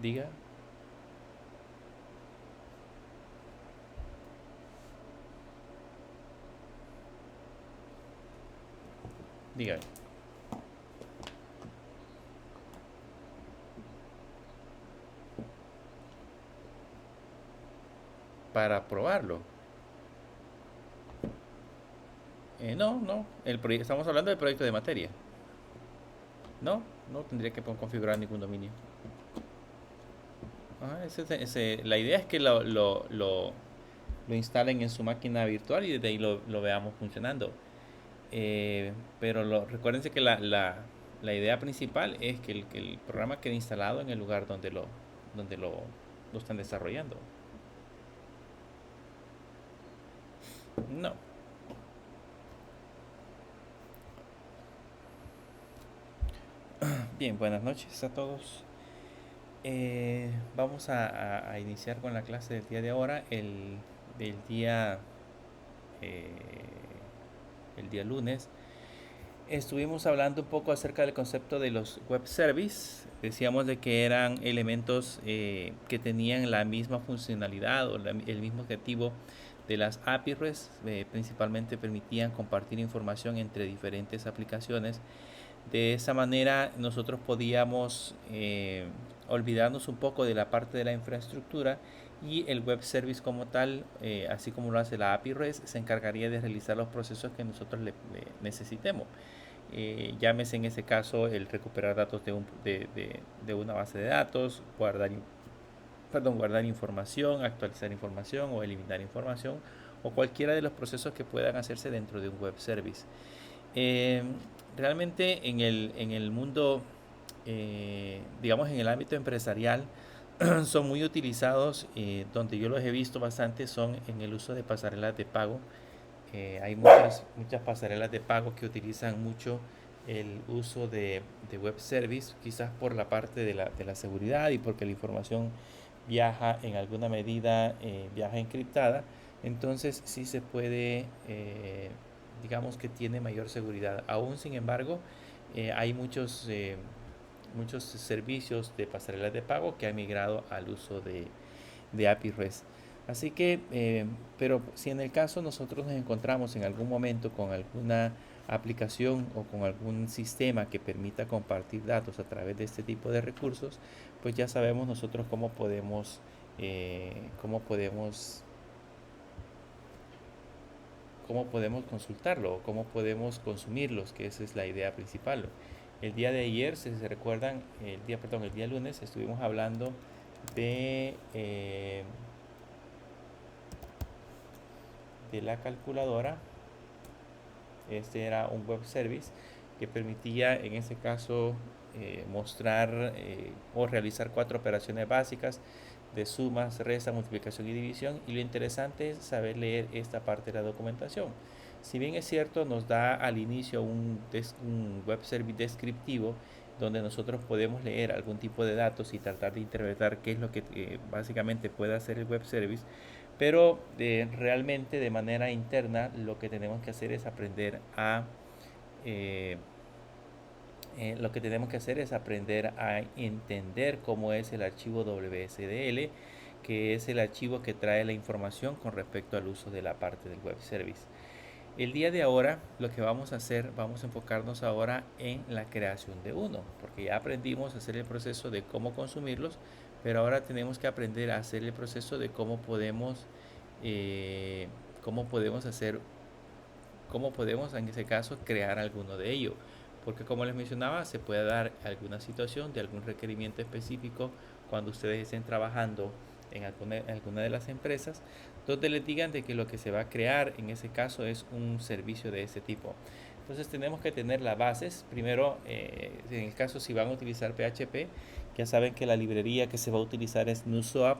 Diga, diga. Para probarlo. No, no. Estamos hablando del proyecto de materia. No, no tendría que configurar ningún dominio. Ajá, la idea es que lo instalen en su máquina virtual y desde ahí lo veamos funcionando. Pero recuérdense que la idea principal es que el programa quede instalado en el lugar donde lo están desarrollando. No. Bien, buenas noches a todos. Vamos a iniciar con la clase del día de ahora, del día, eh, el día lunes. Estuvimos hablando un poco acerca del concepto de los web services. Decíamos de que eran elementos que tenían la misma funcionalidad o el mismo objetivo de las APIs. Principalmente permitían compartir información entre diferentes aplicaciones. De esa manera nosotros podíamos olvidarnos un poco de la parte de la infraestructura y el web service como tal, así como lo hace la API REST, se encargaría de realizar los procesos que nosotros le necesitemos. Llámese en ese caso el recuperar datos de una base de datos, guardar información, actualizar información o eliminar información o cualquiera de los procesos que puedan hacerse dentro de un web service. Eh, Realmente en el mundo, digamos en el ámbito empresarial, son muy utilizados, donde yo los he visto bastante son en el uso de pasarelas de pago. Hay muchas pasarelas de pago que utilizan mucho el uso de web service, quizás por la parte de la seguridad y porque la información viaja en alguna medida, viaja encriptada. Entonces sí se puede, digamos que tiene mayor seguridad. Aún sin embargo, hay muchos servicios de pasarelas de pago que han migrado al uso de API REST. Así que, pero si en el caso nosotros nos encontramos en algún momento con alguna aplicación o con algún sistema que permita compartir datos a través de este tipo de recursos, pues ya sabemos nosotros cómo podemos consultarlo o cómo podemos consumirlos, que esa es la idea principal. El día de ayer, si se recuerdan, el día lunes estuvimos hablando de de la calculadora. Este era un web service que permitía en este caso mostrar o realizar 4 operaciones básicas de sumas, resta, multiplicación y división, y lo interesante es saber leer esta parte de la documentación. Si bien es cierto, nos da al inicio un web service descriptivo donde nosotros podemos leer algún tipo de datos y tratar de interpretar qué es lo que básicamente puede hacer el web service, pero realmente de manera interna lo que tenemos que hacer es eh, aprender a entender cómo es el archivo WSDL, que es el archivo que trae la información con respecto al uso de la parte del web service. El día de ahora lo que vamos a hacer, vamos a enfocarnos ahora en la creación de uno, porque ya aprendimos a hacer el proceso de cómo consumirlos, pero ahora tenemos que aprender a hacer el proceso de eh, cómo podemos hacer, cómo podemos en ese caso crear alguno de ellos. Porque como les mencionaba, se puede dar alguna situación de algún requerimiento específico cuando ustedes estén trabajando en alguna de las empresas, donde les digan de que lo que se va a crear en ese caso es un servicio de ese tipo. Entonces tenemos que tener las bases. Primero, en el caso si van a utilizar PHP, ya saben que la librería que se va a utilizar es NuSoap.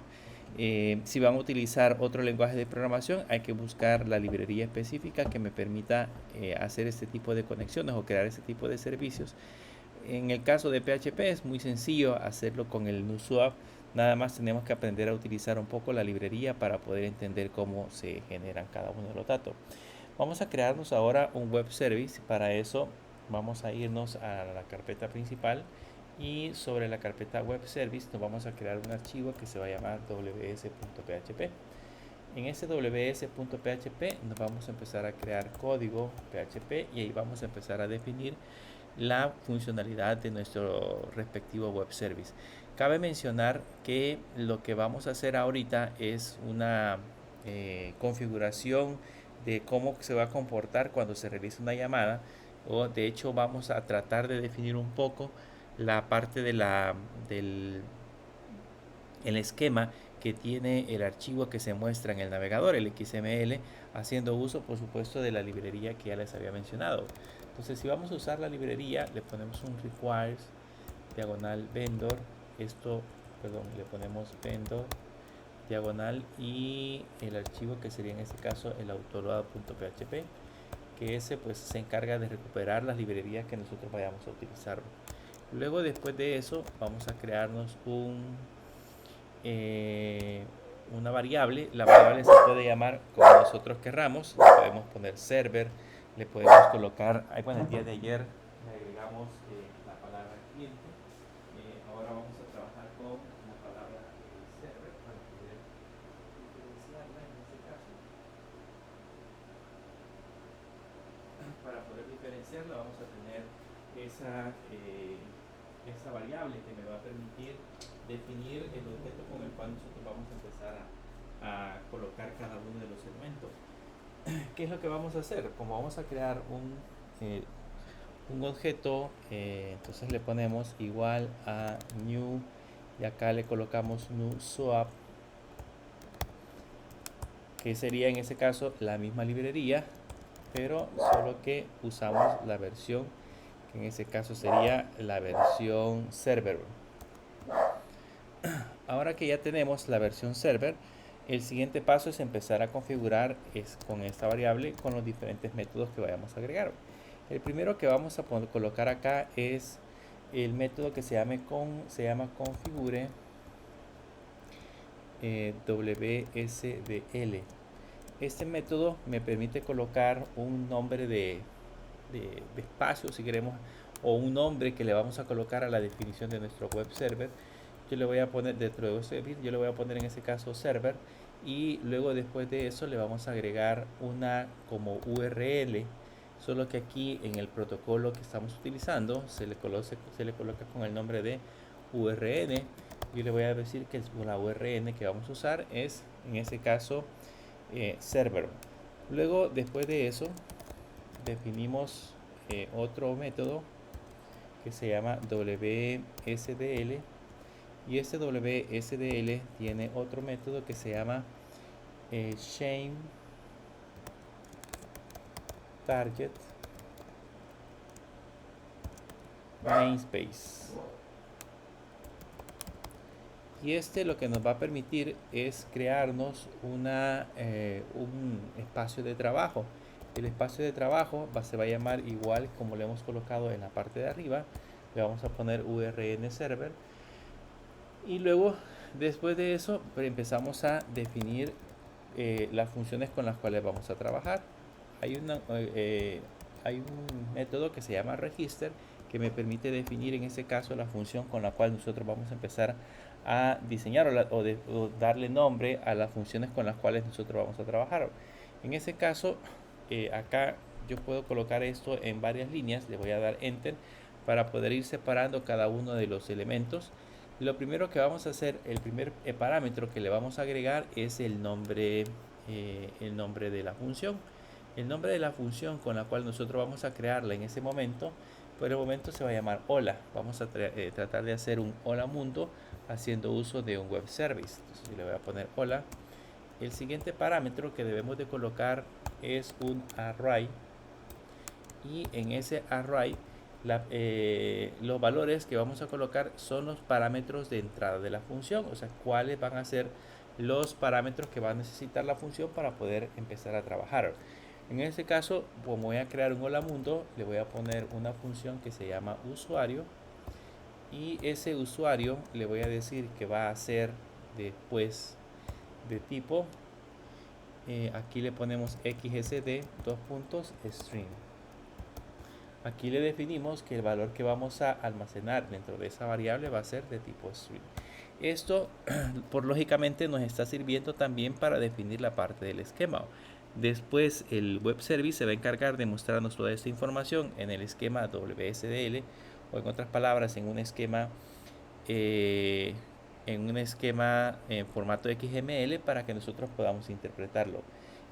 Si van a utilizar otro lenguaje de programación, hay que buscar la librería específica que me permita hacer este tipo de conexiones o crear este tipo de servicios. En el caso de PHP es muy sencillo hacerlo con el NuSwap. Nada más tenemos que aprender a utilizar un poco la librería para poder entender cómo se generan cada uno de los datos. Vamos a crearnos ahora un web service. Para eso vamos a irnos a la carpeta principal y sobre la carpeta web service nos vamos a crear un archivo que se va a llamar ws.php. En ese ws.php nos vamos a empezar a crear código PHP y ahí vamos a empezar a definir la funcionalidad de nuestro respectivo web service. Cabe mencionar que lo que vamos a hacer ahorita es una configuración de cómo se va a comportar cuando se realice una llamada, o de hecho vamos a tratar de definir un poco la parte de del el esquema que tiene el archivo que se muestra en el navegador, el XML, haciendo uso por supuesto de la librería que ya les había mencionado. Entonces si vamos a usar la librería, le ponemos un requires diagonal vendor, esto, perdón, le ponemos vendor diagonal y el archivo que sería en este caso el autoload.php, que ese pues se encarga de recuperar las librerías que nosotros vayamos a utilizar. Luego después de eso vamos a crearnos una variable. La variable se puede llamar como nosotros querramos. Le podemos poner server, le podemos colocar, bueno, el día de ayer le agregamos la palabra cliente. Ahora vamos a trabajar con la palabra server para poder diferenciarla en este caso. Para poder diferenciarla vamos a tener esa variable que me va a permitir definir el objeto con el cual nosotros vamos a empezar a colocar cada uno de los elementos. ¿Qué es lo que vamos a hacer? Como vamos a crear un objeto, entonces le ponemos igual a new y acá le colocamos new swap, que sería en ese caso la misma librería, pero solo que usamos la versión que en ese caso sería la versión server. Ahora que ya tenemos la versión server, el siguiente paso es empezar a configurar con esta variable con los diferentes métodos que vayamos a agregar. El primero que vamos a colocar acá es el método que se llama configure WSDL. Este método me permite colocar un nombre de espacio, si queremos, o un nombre que le vamos a colocar a la definición de nuestro web server. Yo le voy a poner dentro de servir, yo le voy a poner en este caso server, y luego después de eso le vamos a agregar una como URL, solo que aquí en el protocolo que estamos utilizando se le coloca con el nombre de URN. Yo le voy a decir que la URN que vamos a usar es en este caso server. Luego después de eso definimos otro método que se llama WSDL, y este WSDL tiene otro método que se llama Shame Target Namespace. Y este lo que nos va a permitir es crearnos un espacio de trabajo. El espacio de trabajo se va a llamar igual como lo hemos colocado en la parte de arriba. Le vamos a poner URN server. Y luego, después de eso, empezamos a definir las funciones con las cuales vamos a trabajar. Hay un método que se llama register que me permite definir en este caso la función con la cual nosotros vamos a empezar a diseñar o darle nombre a las funciones con las cuales nosotros vamos a trabajar. En ese caso, acá yo puedo colocar esto en varias líneas. Le voy a dar enter para poder ir separando cada uno de los elementos. Lo primero que vamos a hacer, el primer parámetro que le vamos a agregar es el nombre de la función. El nombre de la función con la cual nosotros vamos a crearla en ese momento, por el momento se va a llamar hola. Vamos a tratar de hacer un hola mundo haciendo uso de un web service. Entonces yo le voy a poner hola. El siguiente parámetro que debemos de colocar es un array, y en ese array los valores que vamos a colocar son los parámetros de entrada de la función, o sea, cuáles van a ser los parámetros que va a necesitar la función para poder empezar a trabajar. En este caso, como voy a crear un hola mundo, le voy a poner una función que se llama usuario, y ese usuario le voy a decir que va a ser después de tipo, aquí le ponemos xsd string. Aquí le definimos que el valor que vamos a almacenar dentro de esa variable va a ser de tipo string. Esto, por lógicamente, nos está sirviendo también para definir la parte del esquema. Después, el web service se va a encargar de mostrarnos toda esta información en el esquema WSDL, o en otras palabras, eh, en un esquema en formato XML para que nosotros podamos interpretarlo.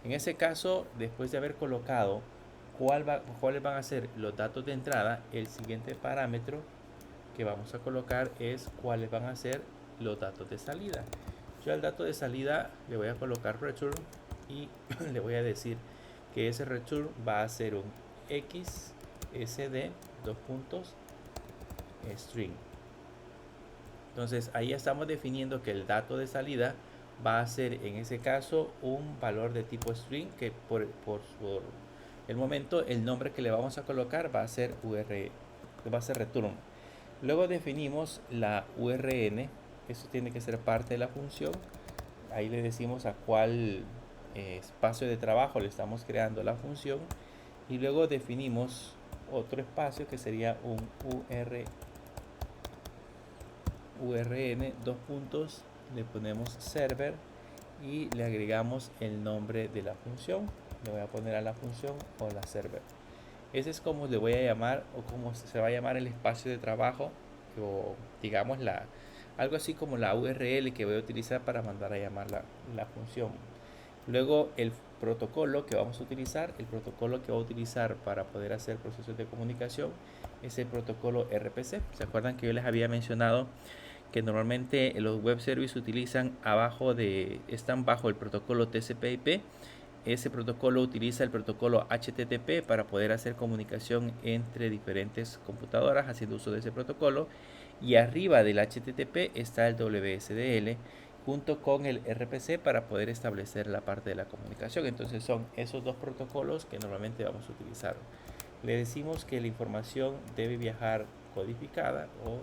En ese caso, después de haber colocado cuáles van a ser los datos de entrada, el siguiente parámetro que vamos a colocar es cuáles van a ser los datos de salida. Yo al dato de salida le voy a colocar return y le voy a decir que ese return va a ser un xsd string. Entonces ahí estamos definiendo que el dato de salida va a ser en ese caso un valor de tipo string, que por el momento el nombre que le vamos a colocar va a ser return. Luego definimos la URN, eso tiene que ser parte de la función. Ahí le decimos a cuál espacio de trabajo le estamos creando la función, y luego definimos otro espacio que sería un URN, le ponemos server y le agregamos el nombre de la función. Le voy a poner a la función hola server. Ese es como le voy a llamar, o como se va a llamar el espacio de trabajo, o digamos algo así como la URL que voy a utilizar para mandar a llamar la función. Luego el protocolo que vamos a utilizar, para poder hacer procesos de comunicación, es el protocolo RPC. ¿Se acuerdan que yo les había mencionado que normalmente los web services están bajo el protocolo TCP/IP? Ese protocolo utiliza el protocolo HTTP para poder hacer comunicación entre diferentes computadoras haciendo uso de ese protocolo, y arriba del HTTP está el WSDL junto con el RPC para poder establecer la parte de la comunicación. Entonces son esos dos protocolos que normalmente vamos a utilizar. Le decimos que la información debe viajar codificada, o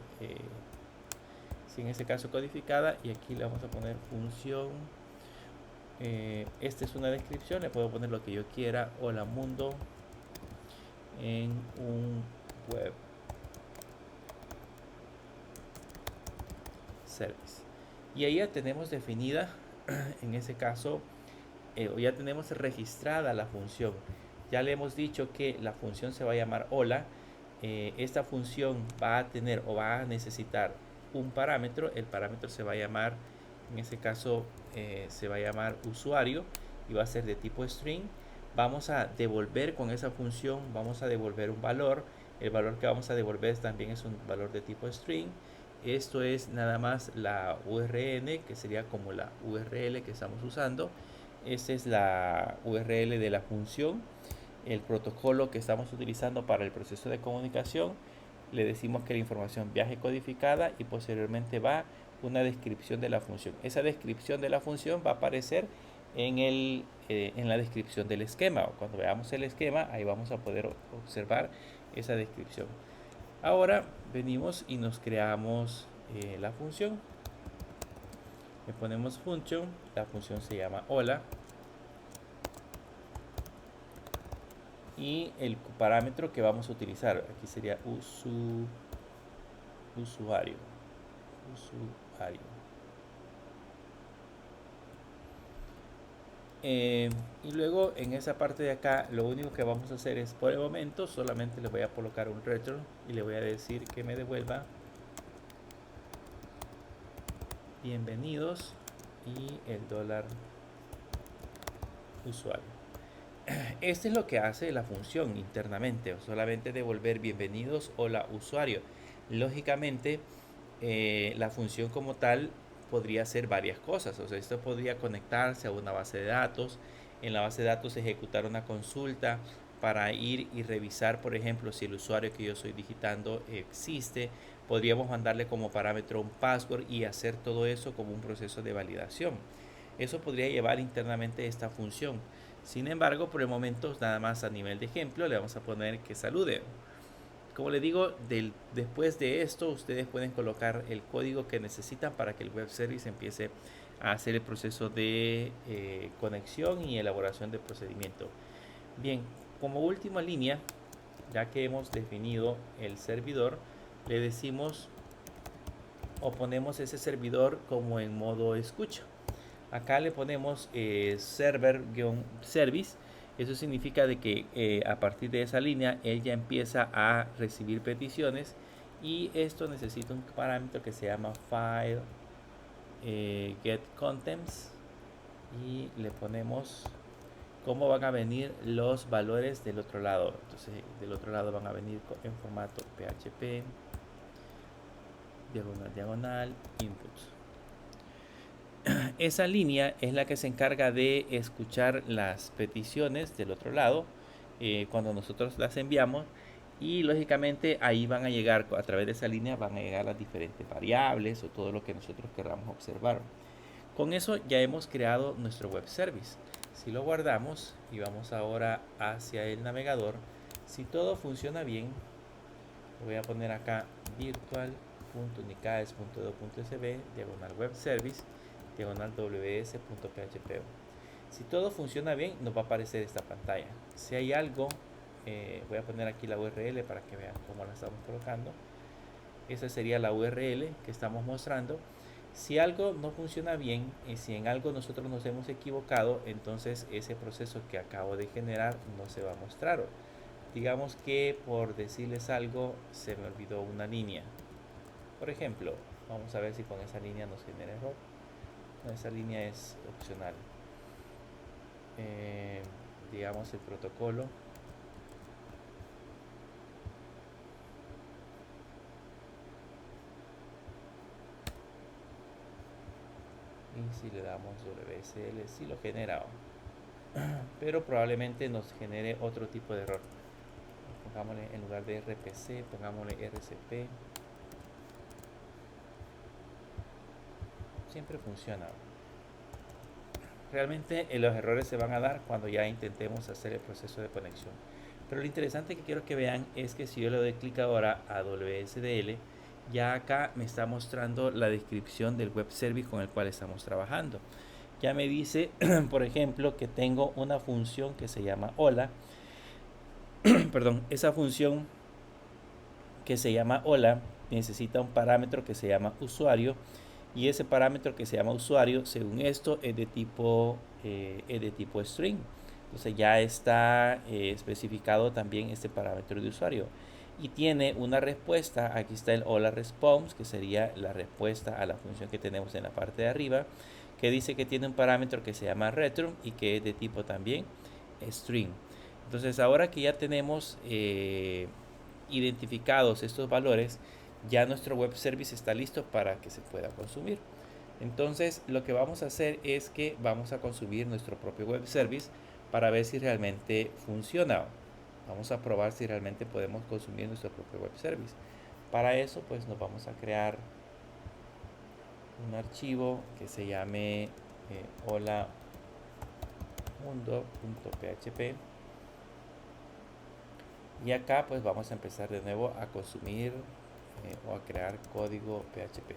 si en ese caso codificada, y aquí le vamos a poner función. Esta es una descripción, le puedo poner lo que yo quiera. Hola mundo en un web service. Y ahí ya tenemos definida, en ese caso, ya tenemos registrada la función. Ya le hemos dicho que la función se va a llamar hola. Esta función va a tener o va a necesitar un parámetro. El parámetro se va a llamar, en ese caso, se va a llamar usuario y va a ser de tipo string. Vamos a devolver con esa función, vamos a devolver un valor. El valor que vamos a devolver también es un valor de tipo string. Esto es nada más la URN, que sería como la URL que estamos usando. Esta es la URL de la función. El protocolo que estamos utilizando para el proceso de comunicación, le decimos que la información viaje codificada, y posteriormente va una descripción de la función. Esa descripción de la función va a aparecer en la descripción del esquema. Cuando veamos el esquema, ahí vamos a poder observar esa descripción. Ahora venimos y nos creamos la función. Le ponemos function, la función se llama hola, y el parámetro que vamos a utilizar aquí sería usuario. Y luego en esa parte de acá lo único que vamos a hacer es, por el momento, solamente le voy a colocar un return y le voy a decir que me devuelva bienvenidos y el dólar usuario. Este es lo que hace la función internamente, solamente devolver bienvenidos, hola usuario. Lógicamente, la función como tal podría hacer varias cosas. O sea, esto podría conectarse a una base de datos, en la base de datos ejecutar una consulta para ir y revisar, por ejemplo, si el usuario que yo estoy digitando existe. Podríamos mandarle como parámetro un password y hacer todo eso como un proceso de validación. Eso podría llevar internamente esta función. Sin embargo, por el momento, nada más a nivel de ejemplo, le vamos a poner que salude. Como le digo, después de esto, ustedes pueden colocar el código que necesitan para que el web service empiece a hacer el proceso de conexión y elaboración del procedimiento. Bien, como última línea, Ya que hemos definido el servidor, le decimos o ponemos ese servidor como en modo escucha. Acá le ponemos server-service. Eso significa de que a partir de esa línea él ya empieza a recibir peticiones, y esto necesita un parámetro que se llama file get contents, y le ponemos cómo van a venir los valores del otro lado. Entonces del otro lado van a venir en formato PHP diagonal inputs. Esa línea es la que se encarga de escuchar las peticiones del otro lado cuando nosotros las enviamos, y lógicamente ahí van a llegar, a través de esa línea van a llegar las diferentes variables o todo lo que nosotros queramos observar. Con eso ya hemos creado nuestro web service. Si lo guardamos y vamos ahora hacia el navegador, si todo funciona bien, voy a poner acá virtual.unicaes.edu.sb diagonal web service diagonal ws.php. Si todo funciona bien, nos va a aparecer esta pantalla. Si hay algo, voy a poner aquí la URL para que vean cómo la estamos colocando. Esa sería la URL que estamos mostrando. Si algo no funciona bien y si en algo nosotros nos hemos equivocado, entonces ese proceso que acabo de generar no se va a mostrar. Digamos que, por decirles algo, se me olvidó una línea. Por ejemplo, vamos a ver si con esa línea nos genera error. No, esa línea es opcional. Digamos el protocolo. Y si le damos WSL, sí lo genera, pero probablemente nos genere otro tipo de error. Pongámosle, en lugar de RPC, pongámosle RCP. Siempre funciona. Realmente los errores se van a dar cuando ya intentemos hacer el proceso de conexión. Pero lo interesante que quiero que vean es que si yo le doy clic ahora a WSDL, ya acá me está mostrando la descripción del web service con el cual estamos trabajando. Ya me dice, por ejemplo, que tengo una función que se llama hola. Perdón, esa función que se llama hola necesita un parámetro que se llama usuario, y ese parámetro que se llama usuario, según esto, es de tipo string. Entonces ya está especificado también este parámetro de usuario, y tiene una respuesta. Aquí está el hola response, que sería la respuesta a la función que tenemos en la parte de arriba, que dice que tiene un parámetro que se llama return y que es de tipo también string. Entonces ahora que ya tenemos identificados estos valores, ya nuestro web service está listo para que se pueda consumir. Entonces lo que vamos a hacer es que vamos a consumir nuestro propio web service para ver si realmente funciona. Vamos a probar si realmente podemos consumir nuestro propio web service. Para eso pues nos vamos a crear un archivo que se llame hola mundo.php, y acá pues vamos a empezar de nuevo a consumir o a crear código PHP.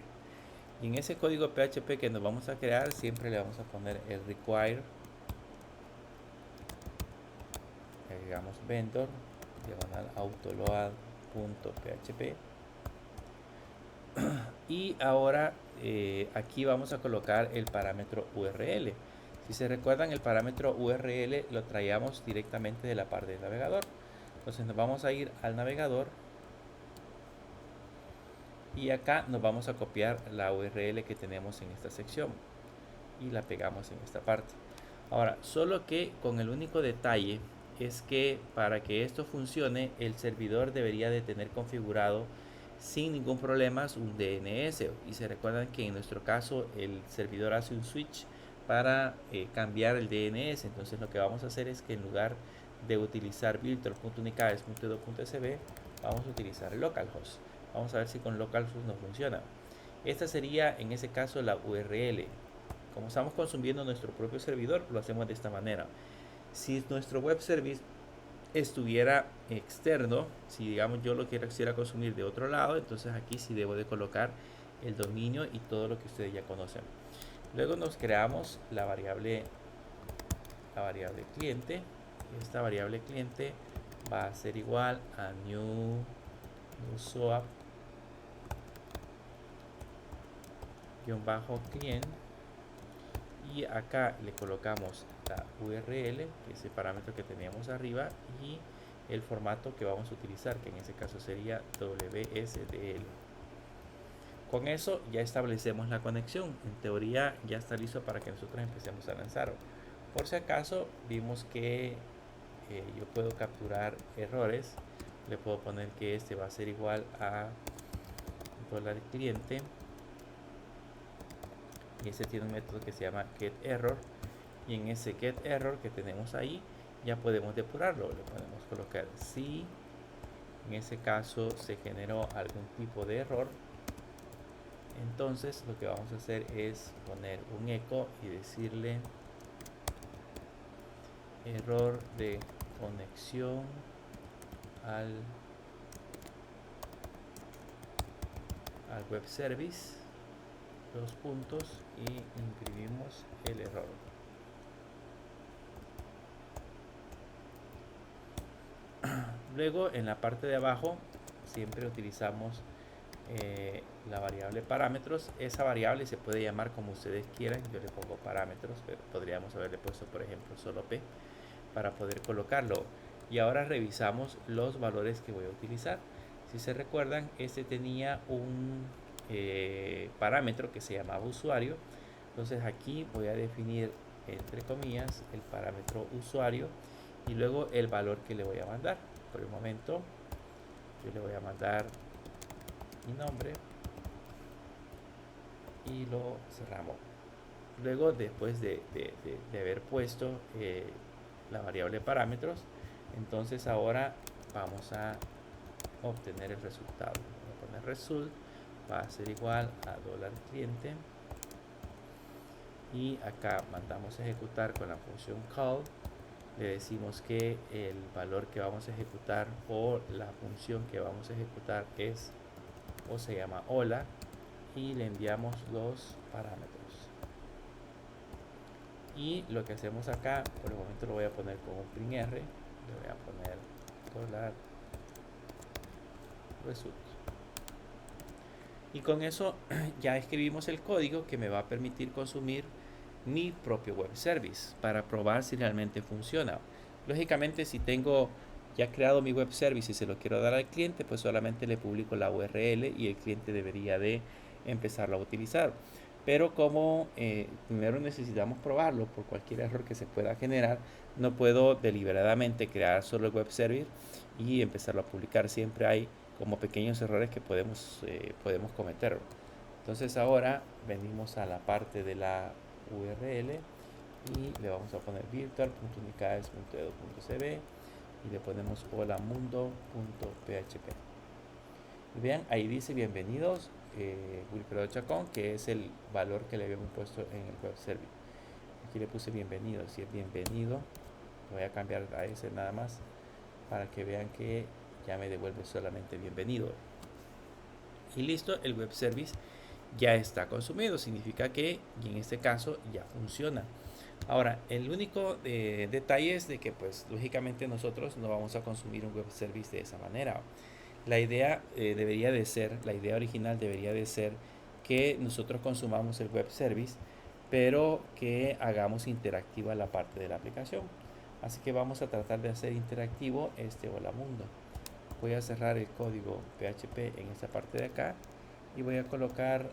Y en ese código PHP que nos vamos a crear, siempre le vamos a poner el require, agregamos vendor diagonal autoload.php, y ahora aquí vamos a colocar el parámetro URL. Si se recuerdan, el parámetro URL lo traíamos directamente de la parte del navegador. Entonces nos vamos a ir al navegador y acá nos vamos a copiar la URL que tenemos en esta sección y la pegamos en esta parte. Ahora, solo que con el único detalle es que para que esto funcione, el servidor debería de tener configurado sin ningún problema un DNS, y se recuerdan que en nuestro caso el servidor hace un switch para cambiar el DNS. Entonces lo que vamos a hacer es que en lugar de utilizar virtual.unicaes.edu.sb, vamos a utilizar localhost. Vamos a ver si con localhost no funciona. Esta sería en ese caso la URL. Como estamos consumiendo nuestro propio servidor, lo hacemos de esta manera. Si nuestro web service estuviera externo, si digamos yo lo quisiera consumir de otro lado, entonces aquí sí debo de colocar el dominio y todo lo que ustedes ya conocen. Luego nos creamos la variable cliente. Esta variable cliente va a ser igual a new swap -client, y acá le colocamos la URL, que es el parámetro que teníamos arriba, y el formato que vamos a utilizar, que en este caso sería WSDL. Con eso ya establecemos la conexión. En teoría ya está listo para que nosotros empecemos a lanzar. Por si acaso vimos que yo puedo capturar errores. Le puedo poner que este va a ser igual a $cliente, y este tiene un método que se llama getError, y en ese getError que tenemos ahí ya podemos depurarlo. Le podemos colocar si en ese caso se generó algún tipo de error. Entonces lo que vamos a hacer es poner un eco y decirle error de conexión al web service, dos puntos, y imprimimos el error. Luego en la parte de abajo siempre utilizamos la variable parámetros. Esa variable se puede llamar como ustedes quieran. Yo le pongo parámetros, pero podríamos haberle puesto por ejemplo solo p para poder colocarlo. Y ahora revisamos los valores que voy a utilizar. Si se recuerdan, este tenía un parámetro que se llamaba usuario. Entonces aquí voy a definir entre comillas el parámetro usuario y luego el valor que le voy a mandar. Por el momento yo le voy a mandar mi nombre y lo cerramos. Luego, después de haber puesto la variable parámetros, entonces ahora vamos a obtener el resultado. Voy a poner result, va a ser igual a $cliente, y acá mandamos a ejecutar con la función call. Le decimos que el valor que vamos a ejecutar o la función que vamos a ejecutar es o se llama hola, y le enviamos los parámetros. Y lo que hacemos acá, por el momento lo voy a poner como print R, le voy a poner $result, y con eso ya escribimos el código que me va a permitir consumir mi propio web service para probar si realmente funciona. Lógicamente, si tengo ya creado mi web service y se lo quiero dar al cliente, pues solamente le publico la URL y el cliente debería de empezarlo a utilizar. Pero como primero necesitamos probarlo por cualquier error que se pueda generar, no puedo deliberadamente crear solo el web service y empezarlo a publicar. Siempre hay como pequeños errores que podemos cometer. Entonces ahora venimos a la parte de la URL y le vamos a poner virtual.unicades.edu.cb y le ponemos holamundo.php. Y vean, ahí dice bienvenidos Wilfredo Chacón, que es el valor que le habíamos puesto en el web service. Aquí le puse bienvenido. Si es bienvenido, voy a cambiar a ese nada más para que vean que ya me devuelve solamente bienvenido. Y listo, el web service ya está consumido, significa que en este caso ya funciona. Ahora, el único detalle es de que pues lógicamente nosotros no vamos a consumir un web service de esa manera. La idea debería de ser, la idea original debería de ser que nosotros consumamos el web service, pero que hagamos interactiva la parte de la aplicación. Así que vamos a tratar de hacer interactivo este Hola Mundo. Voy a cerrar el código PHP en esta parte de acá y voy a colocar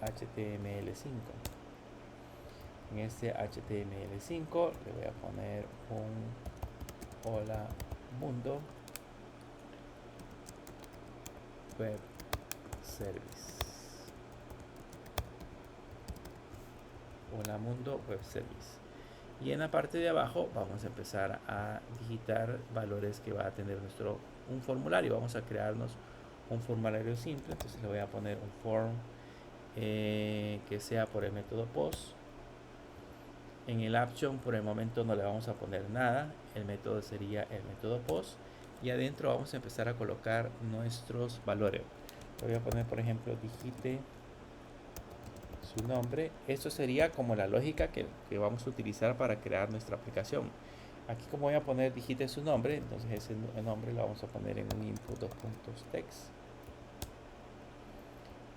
HTML5. En este HTML5 le voy a poner un Hola Mundo Web Service. Hola Mundo Web Service. Y en la parte de abajo vamos a empezar a digitar valores que va a tener un formulario. Vamos a crearnos un formulario simple. Entonces le voy a poner un form que sea por el método post. En el action por el momento no le vamos a poner nada. El método sería el método post. Y adentro vamos a empezar a colocar nuestros valores. Le voy a poner por ejemplo digite su nombre. Esto sería como la lógica que vamos a utilizar para crear nuestra aplicación. Aquí como voy a poner digite su nombre, entonces ese nombre lo vamos a poner en un input dos puntos text.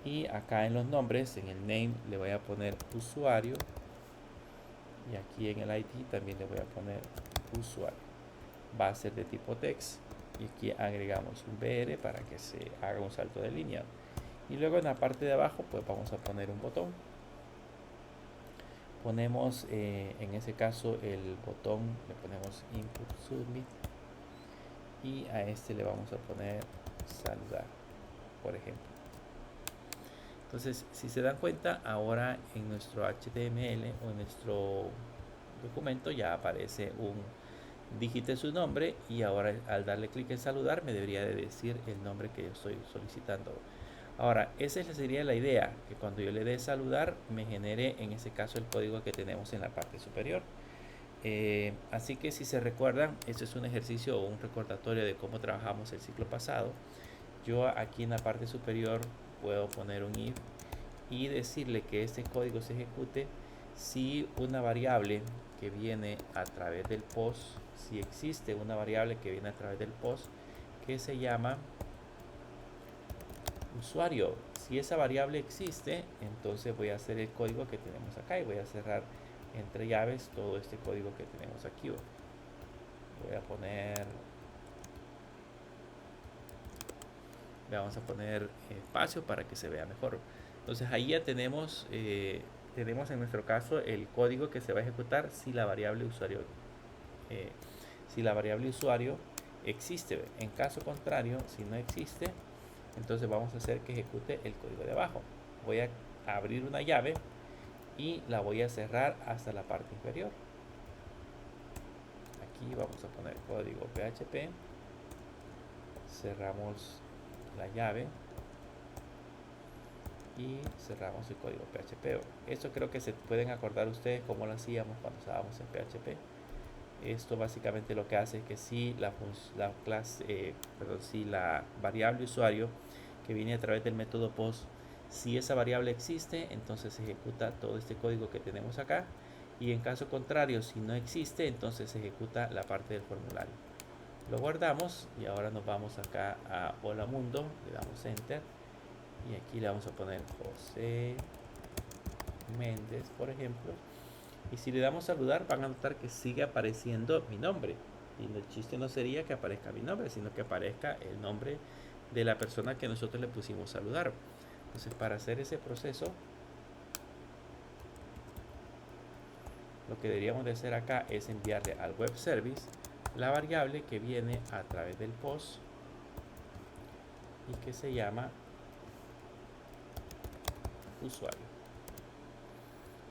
Y acá en los nombres, en el name, le voy a poner usuario. Y aquí en el ID también le voy a poner usuario. Va a ser de tipo text. Y aquí agregamos un BR para que se haga un salto de línea. Y luego en la parte de abajo, pues vamos a poner un botón. Ponemos en ese caso el botón, le ponemos input submit. Y a este le vamos a poner saludar, por ejemplo. Entonces, si se dan cuenta, ahora en nuestro HTML o en nuestro documento ya aparece un digite su nombre y ahora al darle clic en saludar me debería de decir el nombre que yo estoy solicitando. Ahora, esa sería la idea, que cuando yo le dé saludar me genere en ese caso el código que tenemos en la parte superior. Así que si se recuerdan, este es un ejercicio o un recordatorio de cómo trabajamos el ciclo pasado. Yo aquí en la parte superior puedo poner un if y decirle que este código se ejecute si una variable que viene a través del post, si existe una variable que viene a través del post que se llama usuario. Si esa variable existe, entonces voy a hacer el código que tenemos acá y voy a cerrar entre llaves todo este código que tenemos aquí. Voy a poner, le vamos a poner espacio para que se vea mejor. Entonces ahí ya tenemos en nuestro caso el código que se va a ejecutar si la variable usuario existe. En caso contrario, si no existe, entonces vamos a hacer que ejecute el código de abajo. Voy a abrir una llave y la voy a cerrar hasta la parte inferior. Aquí vamos a poner código PHP, cerramos la llave y cerramos el código PHP. Esto creo que se pueden acordar ustedes cómo lo hacíamos cuando estábamos en PHP. Esto básicamente lo que hace es que si si la variable usuario que viene a través del método post, si esa variable existe, entonces se ejecuta todo este código que tenemos acá, y en caso contrario, si no existe, entonces se ejecuta la parte del formulario. Lo guardamos y ahora nos vamos acá a Hola Mundo, le damos Enter y aquí le vamos a poner José Méndez, por ejemplo. Y si le damos saludar, van a notar que sigue apareciendo mi nombre. Y el chiste no sería que aparezca mi nombre, sino que aparezca el nombre de la persona que nosotros le pusimos saludar. Entonces, para hacer ese proceso, lo que deberíamos de hacer acá es enviarle al web service la variable que viene a través del post y que se llama usuario.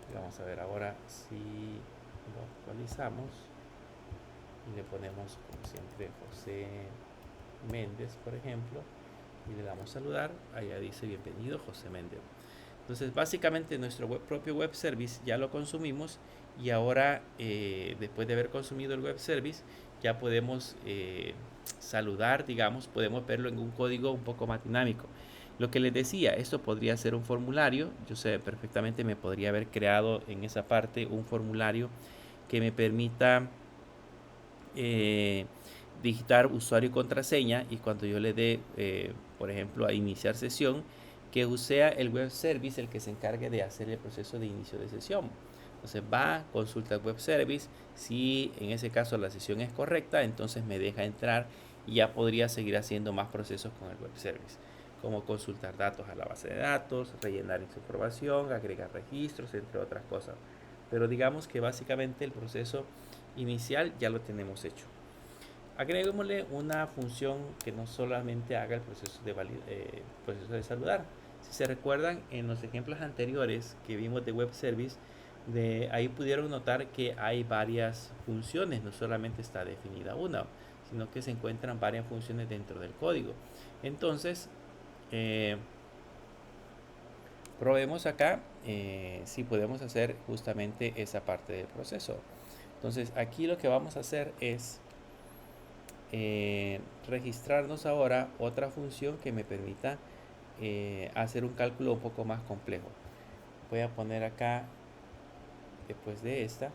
Y vamos a ver ahora si lo actualizamos y le ponemos como siempre José Méndez, por ejemplo, y le damos saludar. Allá dice bienvenido José Méndez. Entonces básicamente nuestro propio web service ya lo consumimos y ahora después de haber consumido el web service ya podemos saludar, digamos, podemos verlo en un código un poco más dinámico. Lo que les decía, esto podría ser un formulario. Yo sé perfectamente, me podría haber creado en esa parte un formulario que me permita digitar usuario y contraseña, y cuando yo le dé, por ejemplo, a iniciar sesión, que sea el web service el que se encargue de hacer el proceso de inicio de sesión. Entonces va, consulta el web service, si en ese caso la sesión es correcta, entonces me deja entrar y ya podría seguir haciendo más procesos con el web service, como consultar datos a la base de datos, rellenar información, agregar registros, entre otras cosas. Pero digamos que básicamente el proceso inicial ya lo tenemos hecho. Agreguémosle una función que no solamente haga el proceso de saludar. Si se recuerdan, en los ejemplos anteriores que vimos de web service, ahí pudieron notar que hay varias funciones, no solamente está definida una, sino que se encuentran varias funciones dentro del código. Entonces, probemos acá si podemos hacer justamente esa parte del proceso. Entonces, aquí lo que vamos a hacer es registrarnos ahora otra función que me permita hacer un cálculo un poco más complejo. Voy a poner acá, después de esta,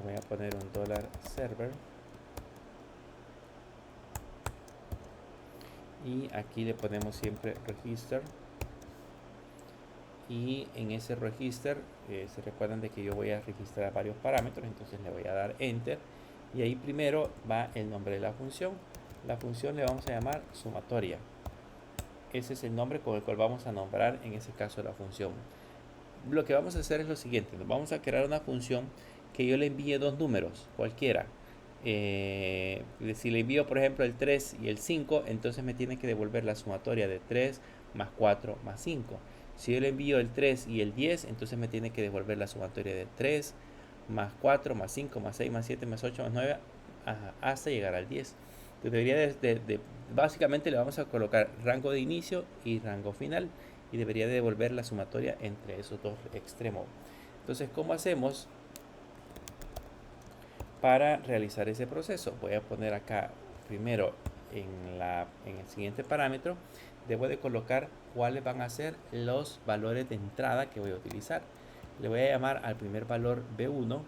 le voy a poner un dólar server y aquí le ponemos siempre register, y en ese register se recuerdan de que yo voy a registrar varios parámetros, entonces le voy a dar enter y ahí primero va el nombre de la función le vamos a llamar sumatoria. Ese es el nombre con el cual vamos a nombrar en ese caso la función. Lo que vamos a hacer es lo siguiente: vamos a crear una función que yo le envíe dos números cualquiera. Si le envío por ejemplo el 3 y el 5, entonces me tiene que devolver la sumatoria de 3 más 4 más 5. Si yo le envío el 3 y el 10, entonces me tiene que devolver la sumatoria de 3 más 4 más 5 más 6 más 7 más 8 más 9 hasta llegar al 10. Entonces básicamente le vamos a colocar rango de inicio y rango final y debería de devolver la sumatoria entre esos dos extremos. Entonces, ¿cómo hacemos para realizar ese proceso? Voy a poner acá primero en el siguiente parámetro, debo de colocar cuáles van a ser los valores de entrada que voy a utilizar. Le voy a llamar al primer valor B1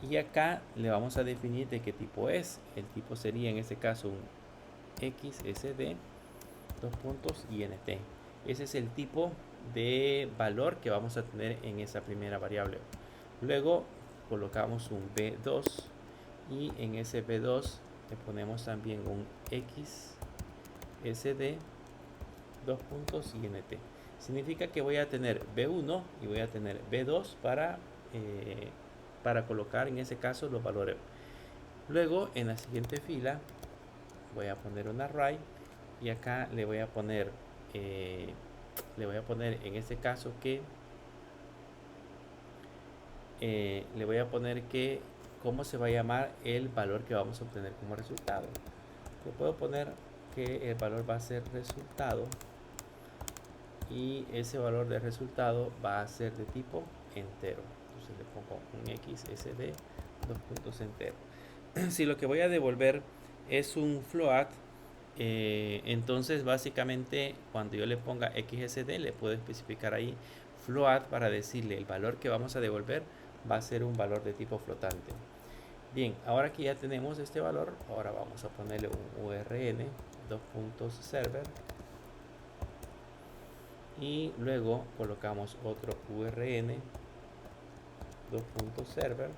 y acá le vamos a definir de qué tipo es. El tipo sería en este caso un XSD INT. Ese es el tipo de valor que vamos a tener en esa primera variable. Luego colocamos un B2 y en ese B2 le ponemos también un XSD INT. Significa que voy a tener B1 y voy a tener B2 para colocar en ese caso los valores. Luego en la siguiente fila voy a poner un array y acá le voy a poner en este caso que le voy a poner que cómo se va a llamar el valor que vamos a obtener como resultado. Le puedo poner que el valor va a ser resultado y ese valor de resultado va a ser de tipo entero. Entonces le pongo un XSD entero. Si lo que voy a devolver es un float, entonces básicamente cuando yo le ponga XSD le puedo especificar ahí float para decirle el valor que vamos a devolver va a ser un valor de tipo flotante. Bien, ahora que ya tenemos este valor, ahora vamos a ponerle un URN server y luego colocamos otro URN server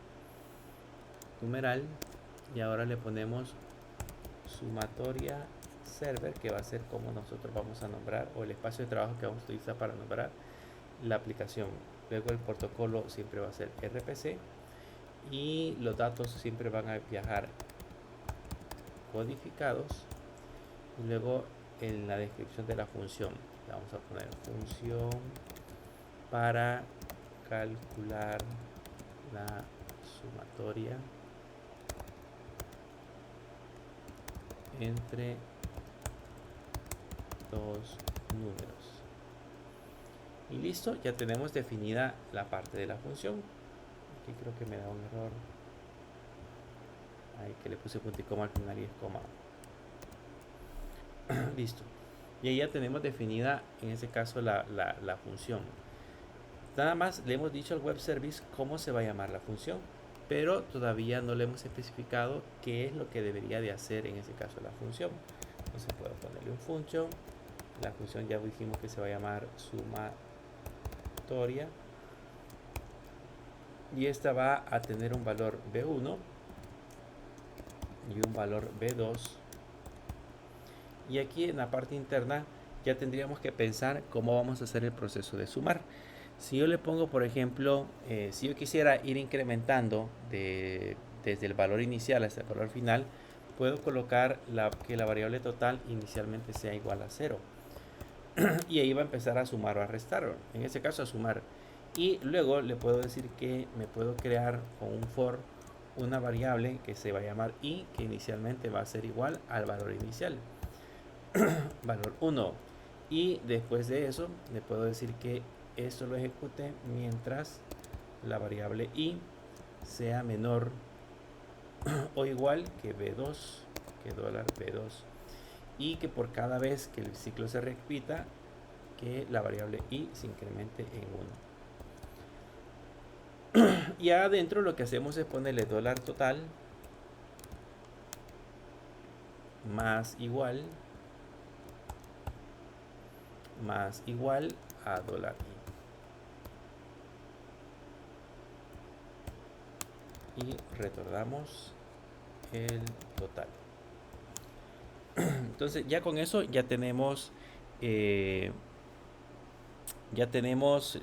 numeral y ahora le ponemos sumatoria server, que va a ser como nosotros vamos a nombrar, o el espacio de trabajo que vamos a utilizar para nombrar la aplicación. Luego el protocolo siempre va a ser RPC y los datos siempre van a viajar codificados. Y luego en la descripción de la función le vamos a poner función para calcular la sumatoria entre dos números. Y listo, ya tenemos definida la parte de la función. Aquí creo que me da un error. Ahí que le puse punto y coma al final y es coma. Listo. Y ahí ya tenemos definida en este caso la función. Nada más le hemos dicho al web service cómo se va a llamar la función, pero todavía no le hemos especificado qué es lo que debería de hacer en ese caso la función. Entonces puedo ponerle un function. La función ya dijimos que se va a llamar sumatoria y esta va a tener un valor B1 y un valor B2. Y aquí en la parte interna ya tendríamos que pensar cómo vamos a hacer el proceso de sumar. Si yo le pongo, por ejemplo, si yo quisiera ir incrementando desde el valor inicial hasta el valor final, puedo colocar que la variable total inicialmente sea igual a 0. Y ahí va a empezar a sumar o a restar. En este caso a sumar. Y luego le puedo decir que me puedo crear con un for una variable que se va a llamar i, que inicialmente va a ser igual al valor inicial. Valor 1. Y después de eso le puedo decir que esto lo ejecute mientras la variable i sea menor o igual que b2, que $b2, y que por cada vez que el ciclo se repita que la variable i se incremente en 1. Y adentro lo que hacemos es ponerle dólar total más igual a dólar y retornamos el total. Entonces ya con eso ya tenemos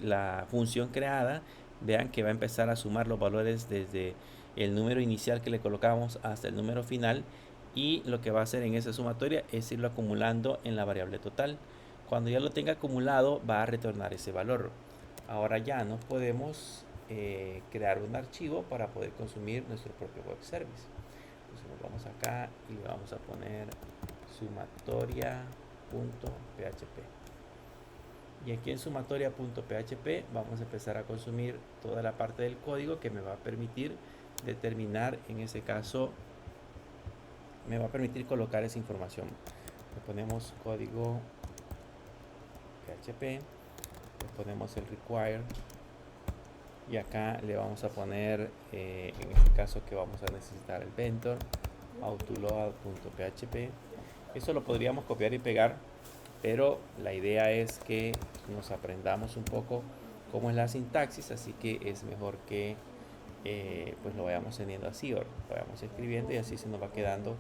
la función creada. Vean que va a empezar a sumar los valores desde el número inicial que le colocamos hasta el número final, y lo que va a hacer en esa sumatoria es irlo acumulando en la variable total. Cuando ya lo tenga acumulado va a retornar ese valor. Ahora ya nos podemos crear un archivo para poder consumir nuestro propio web service. Entonces nos vamos acá y le vamos a poner sumatoria.php. Y aquí en sumatoria.php vamos a empezar a consumir toda la parte del código que me va a permitir determinar, en ese caso, me va a permitir colocar esa información. Le ponemos código PHP, le ponemos el require, y acá le vamos a poner, en este caso que vamos a necesitar el vendor, autoload.php. Eso lo podríamos copiar y pegar, pero la idea es que nos aprendamos un poco cómo es la sintaxis, así que es mejor que pues lo vayamos teniendo así, o lo vayamos escribiendo, y así se nos va quedando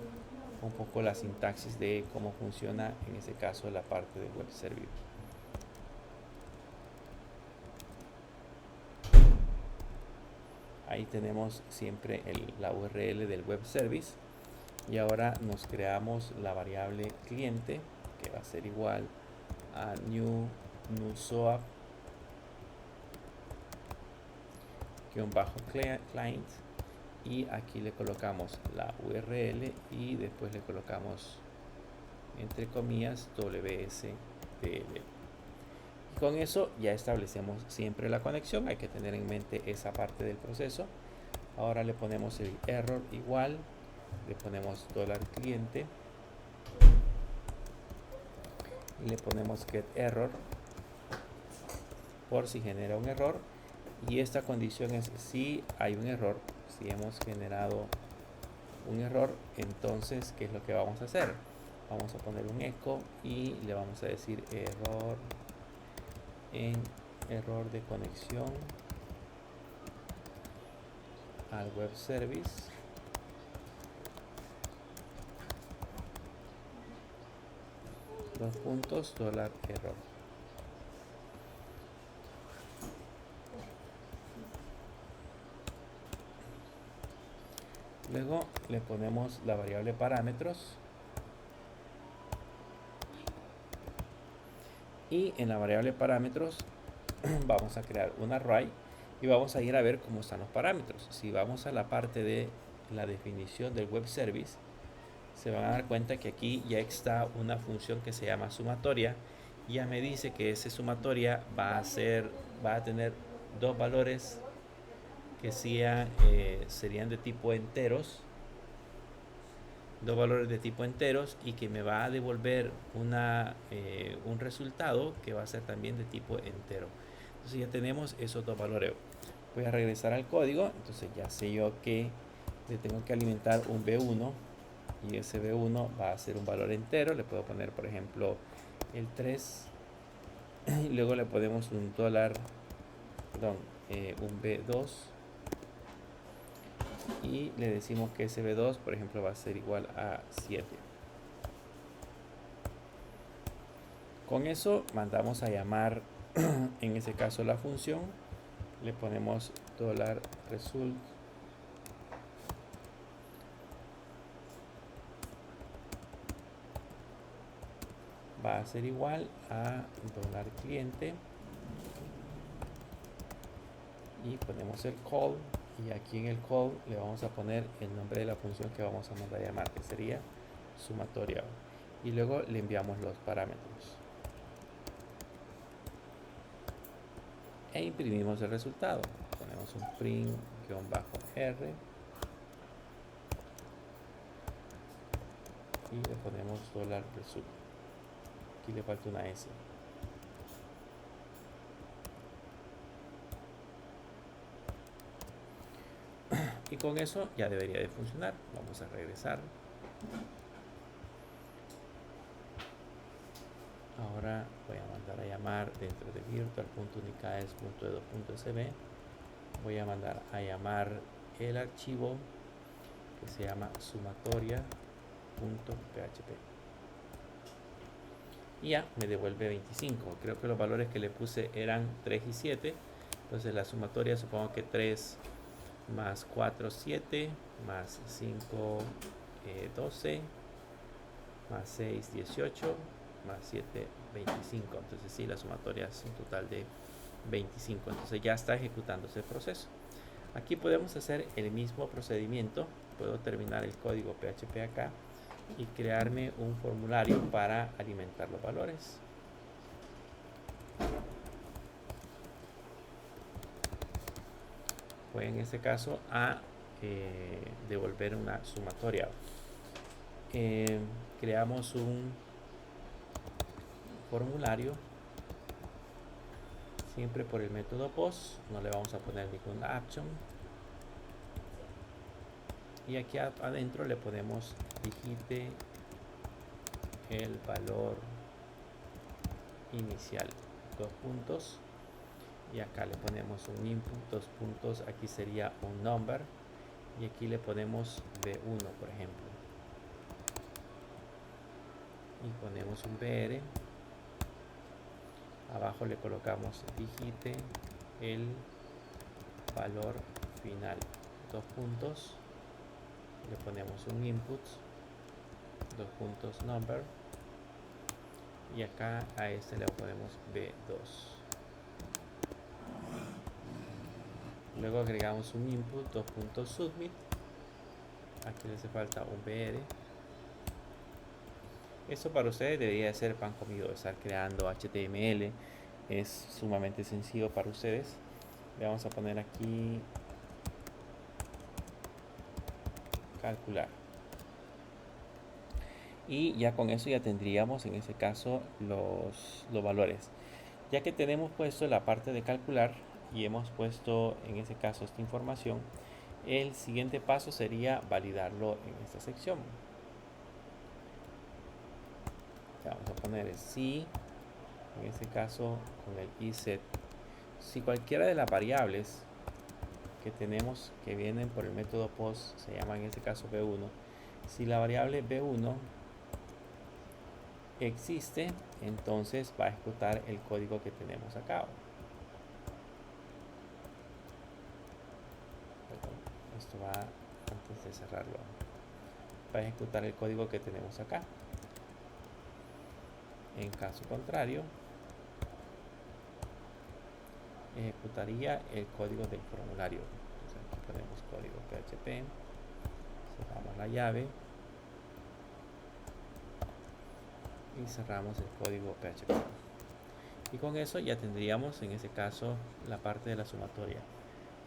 un poco la sintaxis de cómo funciona en ese caso la parte del web service. Ahí tenemos siempre la URL del web service, y ahora nos creamos la variable cliente, que va a ser igual a new soap -client, y aquí le colocamos la URL y después le colocamos entre comillas WSDL. Y con eso ya establecemos siempre la conexión. Hay que tener en mente esa parte del proceso. Ahora le ponemos el error igual, le ponemos $cliente y le ponemos getError por si genera un error. Y esta condición es si hay un error, si hemos generado un error, entonces ¿qué es lo que vamos a hacer? Vamos a poner un echo y le vamos a decir error de conexión al web service, $error. Luego le ponemos la variable parámetros, y en la variable parámetros vamos a crear un array y vamos a ir a ver cómo están los parámetros. Si vamos a la parte de la definición del web service, se van a dar cuenta que aquí ya está una función que se llama sumatoria. Ya me dice que esa sumatoria va a tener dos valores que serían de tipo enteros, dos valores de tipo enteros, y que me va a devolver un resultado que va a ser también de tipo entero. Entonces ya tenemos esos dos valores. Voy a regresar al código. Entonces ya sé yo que le tengo que alimentar un B1, y ese B1 va a ser un valor entero. Le puedo poner, por ejemplo, el 3, y luego le ponemos un B2, y le decimos que ese B2, por ejemplo, va a ser igual a 7. Con eso mandamos a llamar en ese caso la función, le ponemos $result va a ser igual a $cliente, y ponemos el call, y aquí en el call le vamos a poner el nombre de la función que vamos a mandar a llamar, que sería sumatoria, y luego le enviamos los parámetros e imprimimos el resultado. Ponemos un print-r y le ponemos $result. Aquí le falta una S. Y con eso ya debería de funcionar. Vamos a regresar. Ahora voy a mandar a llamar dentro de virtual.unicaes.edu.sb. Voy a mandar a llamar el archivo que se llama sumatoria.php. Y ya me devuelve 25. Creo que los valores que le puse eran 3 y 7. Entonces la sumatoria, supongo que 3 más 4, 7, más 5, 12, más 6, 18, más 7, 25. Entonces sí, la sumatoria es un total de 25. Entonces ya está ejecutándose el proceso. Aquí podemos hacer el mismo procedimiento. Puedo terminar el código PHP acá y crearme un formulario para alimentar los valores. Voy en este caso a devolver una sumatoria. Creamos un formulario siempre por el método post. No le vamos a poner ninguna action. Y aquí adentro le ponemos digite el valor inicial, 2 puntos, y acá le ponemos un input, 2 puntos, aquí sería un number, y aquí le ponemos B1 por ejemplo, y ponemos un BR, abajo le colocamos digite el valor final, 2 puntos, le ponemos un input, 2 puntos number, y acá a este le ponemos B2. Luego agregamos un input, 2 puntos submit, aquí le hace falta un BR. Esto para ustedes debería ser pan comido, estar creando HTML, es sumamente sencillo para ustedes. Le vamos a poner aquí calcular. Y ya con eso ya tendríamos en ese caso los valores. Ya que tenemos puesto la parte de calcular y hemos puesto en ese caso esta información, el siguiente paso sería validarlo en esta sección. Vamos a poner el si, en este caso con el iset. Si cualquiera de las variables que tenemos que vienen por el método post se llama en este caso b1, si la variable b1 existe, entonces va a ejecutar el código que tenemos acá. Esto va antes de cerrarlo, va a ejecutar el código que tenemos acá. En caso contrario, ejecutaría el código del formulario. Entonces aquí ponemos código PHP, cerramos la llave y cerramos el código PHP. Y con eso ya tendríamos en ese caso la parte de la sumatoria.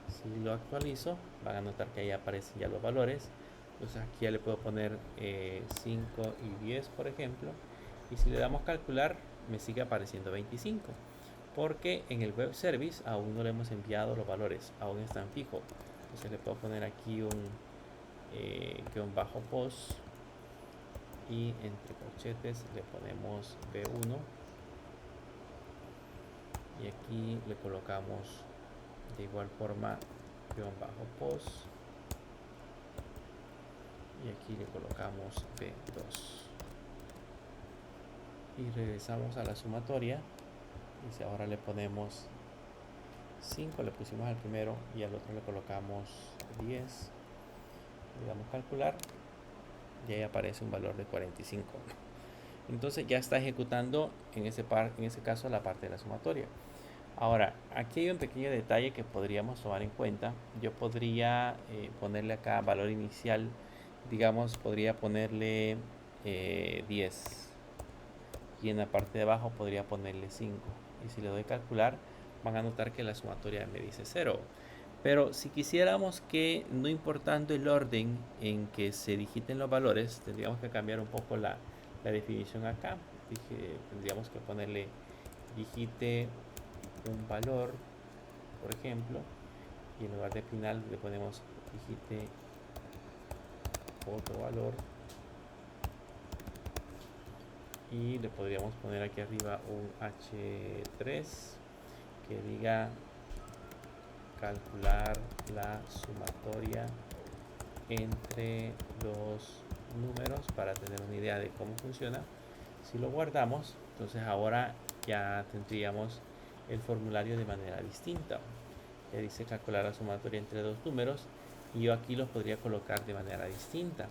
Si lo actualizo, van a notar que ahí aparecen ya los valores. Entonces aquí ya le puedo poner 5 y 10 por ejemplo, y si le damos calcular me sigue apareciendo 25 porque en el web service aún no le hemos enviado los valores, aún están fijos. Entonces le puedo poner aquí un guión bajo post y entre corchetes le ponemos B1 y aquí le colocamos de igual forma guión bajo post y aquí le colocamos B2 y regresamos a la sumatoria. Y si ahora le ponemos 5, le pusimos al primero y al otro le colocamos 10, le damos calcular y ahí aparece un valor de 45. Entonces ya está ejecutando en ese caso la parte de la sumatoria. Ahora, aquí hay un pequeño detalle que podríamos tomar en cuenta. Yo podría ponerle acá valor inicial, digamos, podría ponerle 10 y en la parte de abajo podría ponerle 5. Y si le doy calcular, van a notar que la sumatoria me dice 0. Pero si quisiéramos que, no importando el orden en que se digiten los valores, tendríamos que cambiar un poco la definición acá. Tendríamos que ponerle digite un valor, por ejemplo, y en lugar de final le ponemos digite otro valor y le podríamos poner aquí arriba un H3 que diga calcular la sumatoria entre dos números para tener una idea de cómo funciona. Si lo guardamos, entonces ahora ya tendríamos el formulario de manera distinta. Ya dice calcular la sumatoria entre dos números y yo aquí los podría colocar de manera distinta.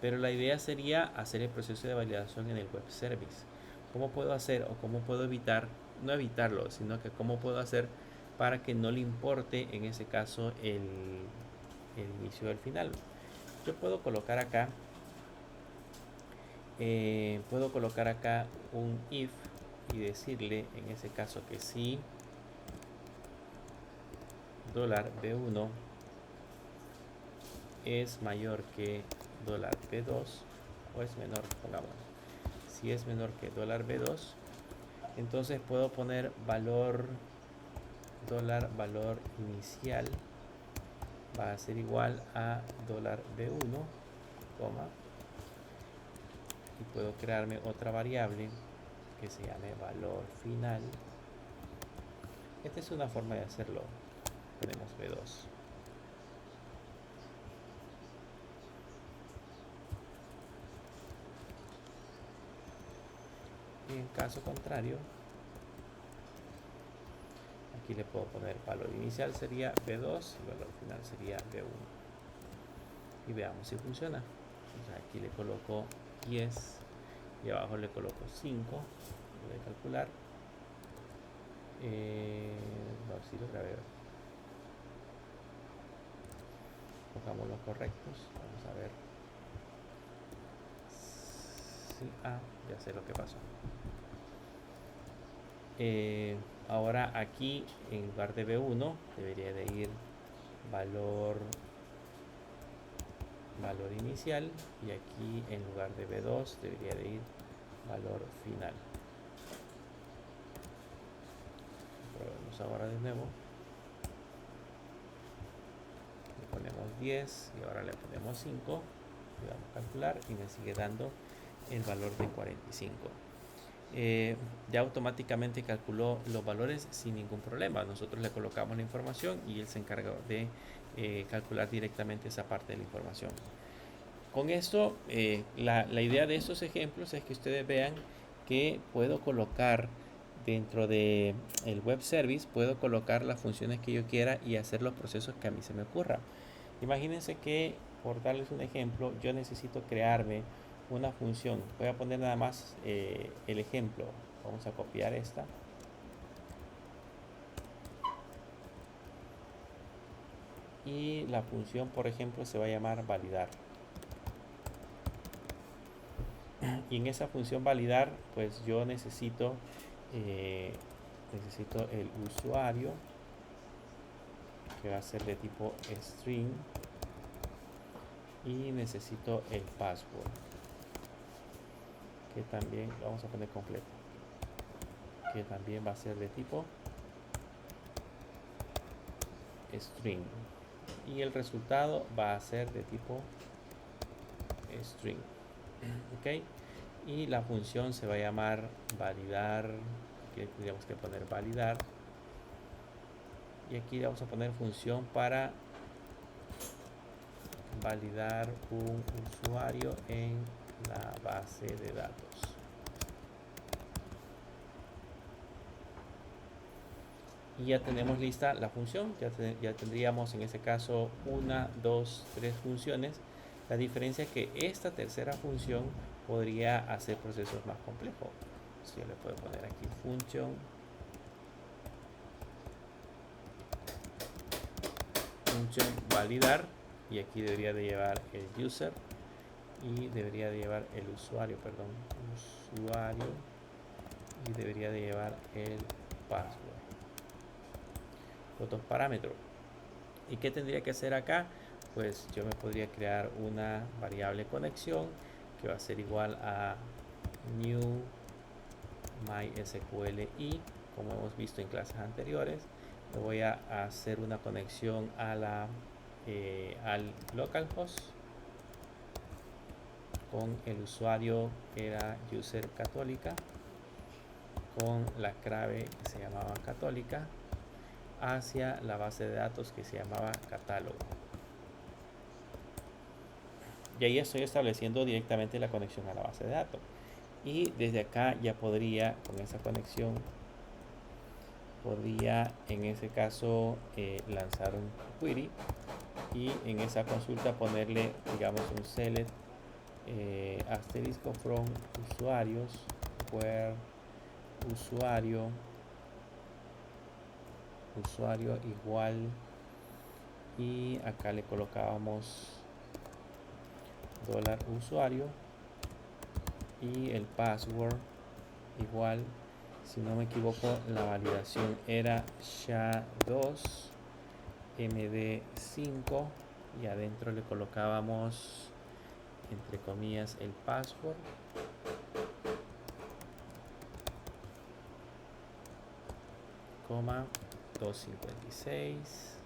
Pero la idea sería hacer el proceso de validación en el web service. ¿Cómo puedo hacer o cómo puedo evitar, no evitarlo, sino que cómo puedo hacer para que no le importe en ese caso el inicio del final? Yo puedo colocar acá un if y decirle en ese caso que si $B1 es mayor que $B2 o es menor, pongamos, si es menor que $B2, entonces puedo poner valor inicial va a ser igual a $B1, coma, y puedo crearme otra variable que se llame valor final. Esta es una forma de hacerlo. Ponemos B2. Y en caso contrario, aquí le puedo poner valor inicial sería B2 y valor final sería B1. Y veamos si funciona. Entonces aquí le coloco 10 y abajo le coloco 5. Voy a calcular. No, si lo grabé. Pongamos los correctos. Vamos a ver. Sí, ya sé lo que pasó. Ahora aquí en lugar de B1 debería de ir valor inicial y aquí en lugar de B2 debería de ir valor final. Probemos ahora de nuevo. Le ponemos 10 y ahora le ponemos 5. Le damos a calcular y me sigue dando el valor de 45. Ya automáticamente calculó los valores sin ningún problema. Nosotros le colocamos la información y él se encarga de calcular directamente esa parte de la información. Con esto, la idea de estos ejemplos es que ustedes vean que puedo colocar dentro de el web service, puedo colocar las funciones que yo quiera y hacer los procesos que a mí se me ocurra. Imagínense que, por darles un ejemplo, yo necesito crearme una función. Voy a poner nada más el ejemplo. Vamos a copiar esta. Y la función, por ejemplo, se va a llamar validar. Y en esa función validar, pues yo necesito el usuario, que va a ser de tipo string, y necesito el password, que también vamos a poner completo, que también va a ser de tipo string, y el resultado va a ser de tipo string. Ok, y la función se va a llamar validar, que tendríamos que poner validar, y aquí vamos a poner función para validar un usuario en la base de datos. Y ya tenemos lista la función. Ya tendríamos en ese caso 1, 2, 3 funciones. La diferencia es que esta tercera función podría hacer procesos más complejos. Yo le puedo poner aquí función validar, y aquí debería de llevar el user y debería de llevar el usuario, y debería de llevar el password, los dos parámetros. ¿Y qué tendría que hacer acá? Pues yo me podría crear una variable conexión que va a ser igual a new mysql, y como hemos visto en clases anteriores, le voy a hacer una conexión a la al localhost con el usuario que era user católica, con la clave que se llamaba católica, hacia la base de datos que se llamaba catálogo. Y ahí estoy estableciendo directamente la conexión a la base de datos. Y desde acá ya podría, con esa conexión, podría en ese caso lanzar un query y en esa consulta ponerle, digamos, un select asterisco from usuarios where usuario igual, y acá le colocábamos $usuario y el password igual, si no me equivoco, la validación era SHA-2 MD5 y adentro le colocábamos entre comillas el password coma 256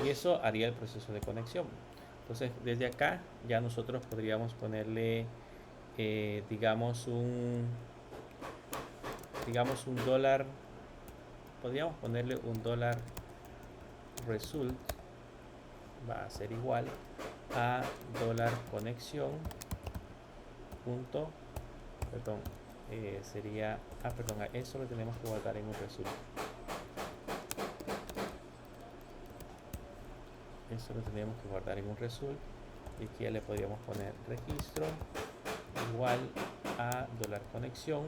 y eso haría el proceso de conexión. Entonces desde acá ya nosotros podríamos ponerle digamos un dólar, podríamos ponerle un $, result va a ser igual a $conexión punto, perdón, sería, perdón, eso lo tenemos que guardar en un result. Eso lo tenemos que guardar en un result y aquí ya le podríamos poner registro igual a $conexión,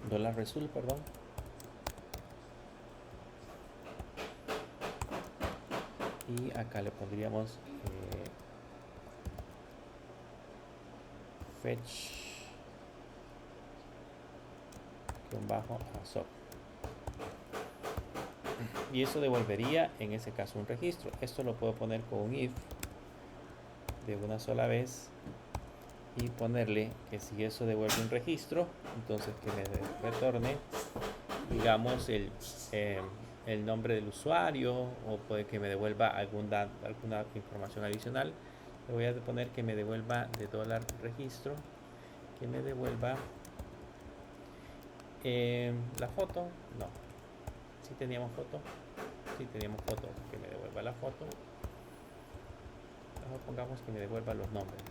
$result, perdón, y acá le pondríamos fetch -asop y eso devolvería en ese caso un registro. Esto lo puedo poner con un if de una sola vez y ponerle que si eso devuelve un registro, entonces que me retorne, digamos, el nombre del usuario, o puede que me devuelva alguna información adicional. Le voy a poner que me devuelva de $registro, que me devuelva la foto. No, si teníamos foto, que me devuelva la foto. Ahora pongamos que me devuelva los nombres.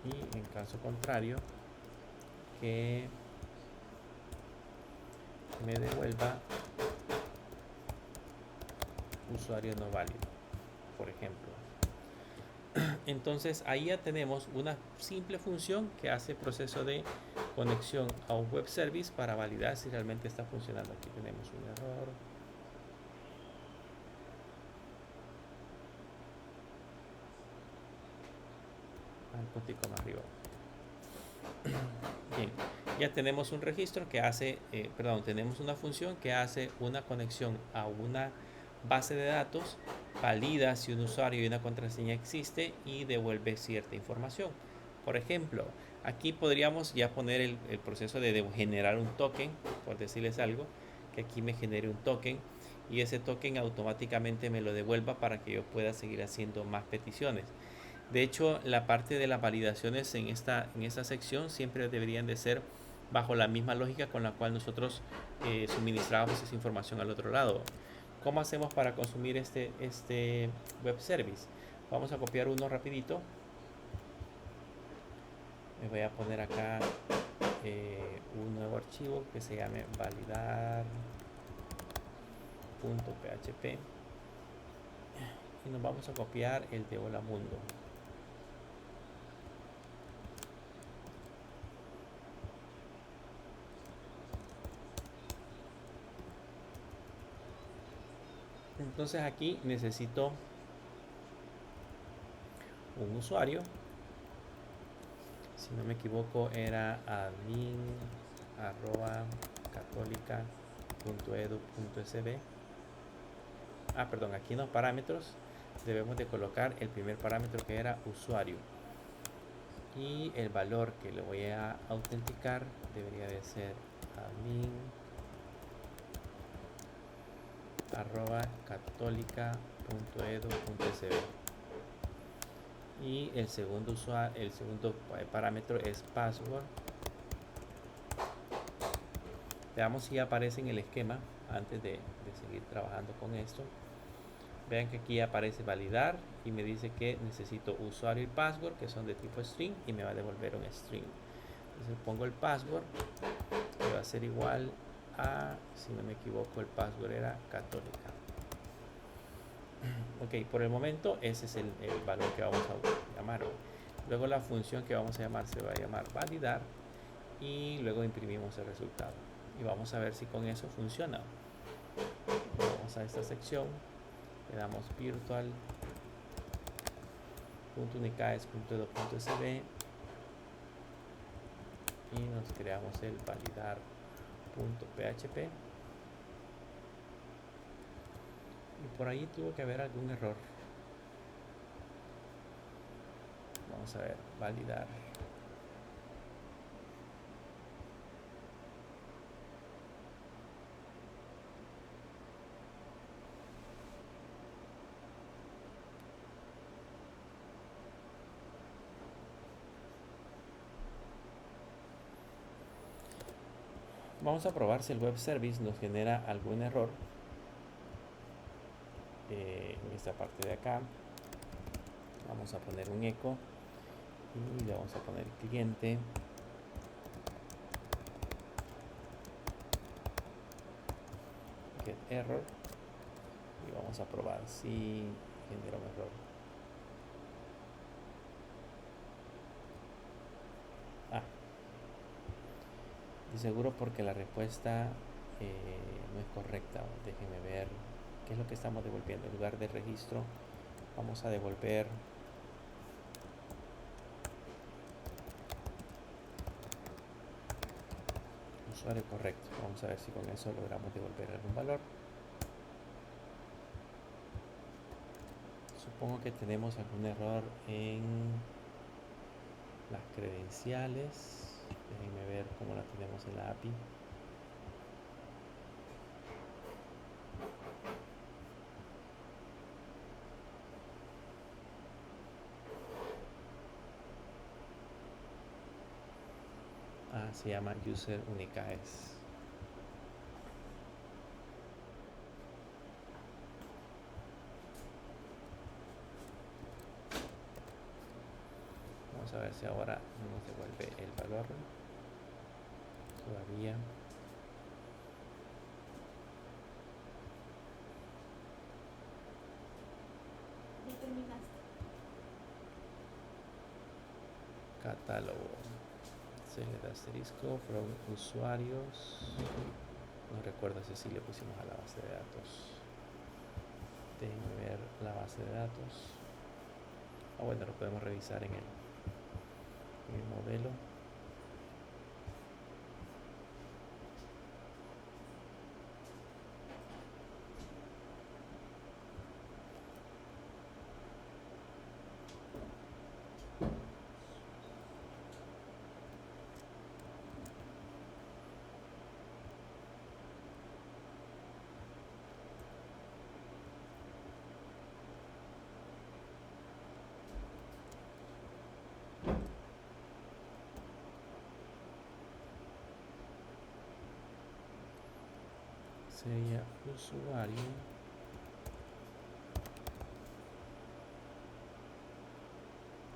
Y en caso contrario, que me devuelva usuario no válido, por ejemplo. Entonces ahí ya tenemos una simple función que hace proceso de conexión a un web service para validar si realmente está funcionando. Aquí tenemos un error. Un puntico más arriba. Bien, ya tenemos un registro que hace, tenemos una función que hace una conexión a una base de datos, valida si un usuario y una contraseña existe y devuelve cierta información. Por ejemplo, aquí podríamos ya poner el proceso de generar un token, por decirles algo, que aquí me genere un token y ese token automáticamente me lo devuelva para que yo pueda seguir haciendo más peticiones. De hecho, la parte de las validaciones en esta sección siempre deberían de ser bajo la misma lógica con la cual nosotros suministramos esa información al otro lado. ¿Cómo hacemos para consumir este web service? Vamos a copiar uno rapidito. Me voy a poner acá un nuevo archivo que se llame validar.php y nos vamos a copiar el de Hola Mundo. Entonces aquí necesito un usuario, si no me equivoco era admin@católica.edu.sb. Perdón, aquí en los parámetros debemos de colocar el primer parámetro que era usuario y el valor que le voy a autenticar debería de ser admin@católica.edu.sb y el segundo parámetro es password. Veamos si aparece en el esquema antes de seguir trabajando con esto. Vean que aquí aparece validar y me dice que necesito usuario y password, que son de tipo string, y me va a devolver un string. Entonces pongo el password, que va a ser igual a, si no me equivoco, el password era católica. Ok, por el momento ese es el valor que vamos a llamar. Luego la función que vamos a llamar se va a llamar validar y luego imprimimos el resultado. Y vamos a ver si con eso funciona. Vamos a esta sección, le damos virtual.unicaes.edu.sb y nos creamos el validar.php. Y por ahí tuvo que haber algún error. Vamos a ver, validar. Vamos a probar si el web service nos genera algún error. En esta parte de acá vamos a poner un eco y le vamos a poner cliente get error y vamos a probar si genera un error. De seguro porque la respuesta no es correcta. Déjenme ver qué es lo que estamos devolviendo. En lugar de registro vamos a devolver usuario correcto. Vamos a ver si con eso logramos devolver algún valor. Supongo que tenemos algún error en las credenciales. Déjenme ver cómo la tenemos en la API. Se llama user unicaes. Vamos a ver si ahora nos devuelve el valor. Todavía. Ya terminaste. Catálogo. Se le da asterisco from usuarios. No recuerdo si le pusimos a la base de datos. Déjenme ver la base de datos. Bueno, lo podemos revisar en el modelo. Sería usuario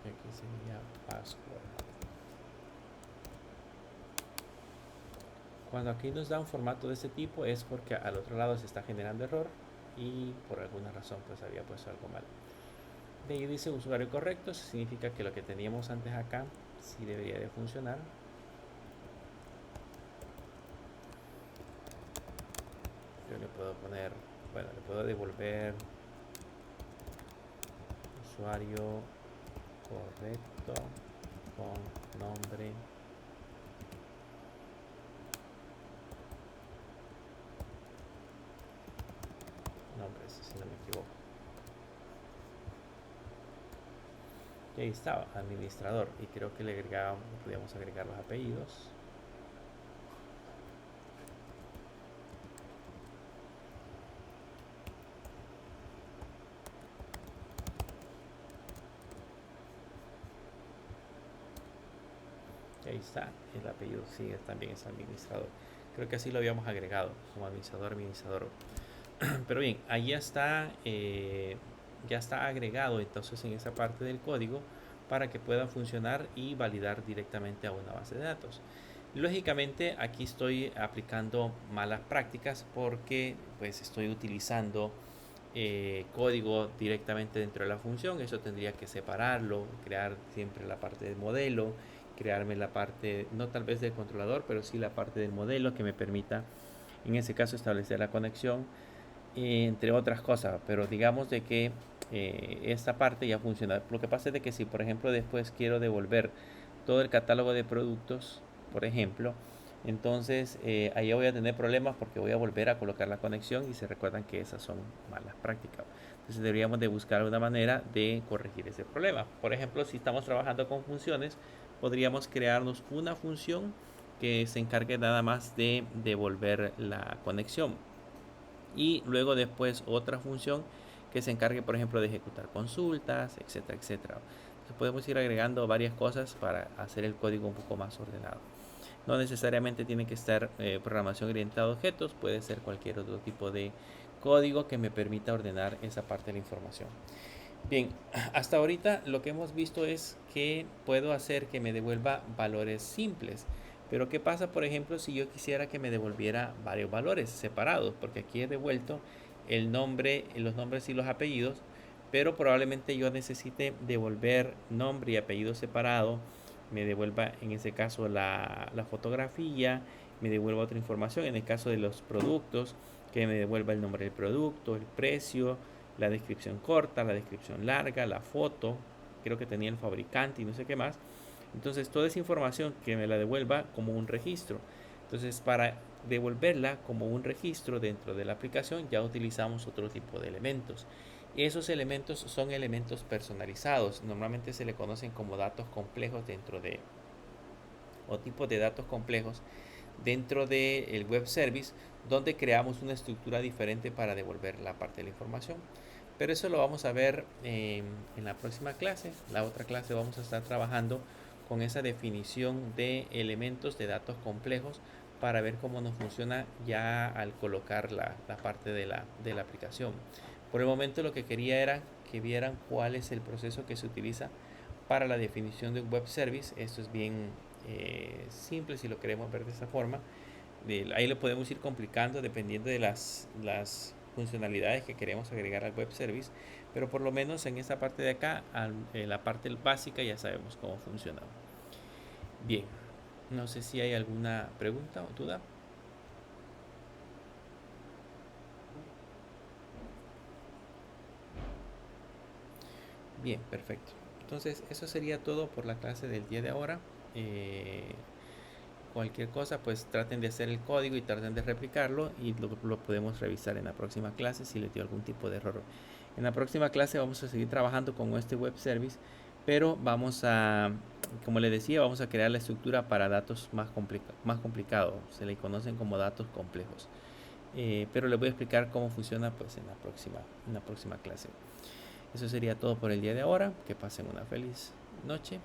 y aquí sería password. Cuando aquí nos da un formato de este tipo es porque al otro lado se está generando error y por alguna razón pues había puesto algo mal. De ahí dice usuario correcto, eso significa que lo que teníamos antes acá sí debería de funcionar. Yo le puedo poner, bueno, le puedo devolver usuario correcto con nombre, nombres, si no me equivoco. Y ahí estaba, administrador. Y creo que le agregábamos, podíamos agregar los apellidos. Y ahí está, el apellido sí también es administrador. Creo que así lo habíamos agregado como administrador. Pero bien, ahí ya está agregado entonces en esa parte del código para que pueda funcionar y validar directamente a una base de datos. Lógicamente aquí estoy aplicando malas prácticas porque pues estoy utilizando código directamente dentro de la función. Eso tendría que separarlo, crear siempre la parte del modelo, crearme la parte, no tal vez del controlador, pero sí la parte del modelo que me permita en ese caso establecer la conexión, entre otras cosas. Pero digamos de que esta parte ya funciona. Lo que pasa es de que si por ejemplo después quiero devolver todo el catálogo de productos, por ejemplo, entonces ahí voy a tener problemas porque voy a volver a colocar la conexión y se recuerdan que esas son malas prácticas. Entonces deberíamos de buscar una manera de corregir ese problema. Por ejemplo, si estamos trabajando con funciones, podríamos crearnos una función que se encargue nada más de devolver la conexión y luego después otra función que se encargue, por ejemplo, de ejecutar consultas, etcétera, etcétera. Entonces podemos ir agregando varias cosas para hacer el código un poco más ordenado. No necesariamente tiene que estar programación orientada a objetos, puede ser cualquier otro tipo de código que me permita ordenar esa parte de la información. Bien, hasta ahorita lo que hemos visto es que puedo hacer que me devuelva valores simples. Pero ¿qué pasa, por ejemplo, si yo quisiera que me devolviera varios valores separados? Porque aquí he devuelto el nombre, los nombres y los apellidos, pero probablemente yo necesite devolver nombre y apellido separado, me devuelva en ese caso la fotografía, me devuelva otra información, en el caso de los productos, que me devuelva el nombre del producto, el precio, la descripción corta, la descripción larga, la foto, creo que tenía el fabricante y no sé qué más. Entonces toda esa información que me la devuelva como un registro. Entonces para devolverla como un registro dentro de la aplicación ya utilizamos otro tipo de elementos. Esos elementos son elementos personalizados. Normalmente se le conocen como datos complejos dentro de, o tipos de datos complejos dentro del web service, donde creamos una estructura diferente para devolver la parte de la información. Pero eso lo vamos a ver en la próxima clase. La otra clase vamos a estar trabajando con esa definición de elementos de datos complejos para ver cómo nos funciona ya al colocar la parte de la aplicación. Por el momento lo que quería era que vieran cuál es el proceso que se utiliza para la definición de un web service. Esto es bien simple si lo queremos ver de esa forma. Ahí lo podemos ir complicando dependiendo de las funcionalidades que queremos agregar al web service, pero por lo menos en esta parte de acá, en la parte básica, ya sabemos cómo funciona. Bien, no sé si hay alguna pregunta o duda. Bien, perfecto. Entonces eso sería todo por la clase del día de ahora. Cualquier cosa, pues traten de hacer el código y traten de replicarlo y lo podemos revisar en la próxima clase si les dio algún tipo de error. En la próxima clase vamos a seguir trabajando con este web service, pero vamos a, como les decía, vamos a crear la estructura para datos más complicados. Se le conocen como datos complejos. Pero les voy a explicar cómo funciona pues en la próxima clase. Eso sería todo por el día de ahora. Que pasen una feliz noche.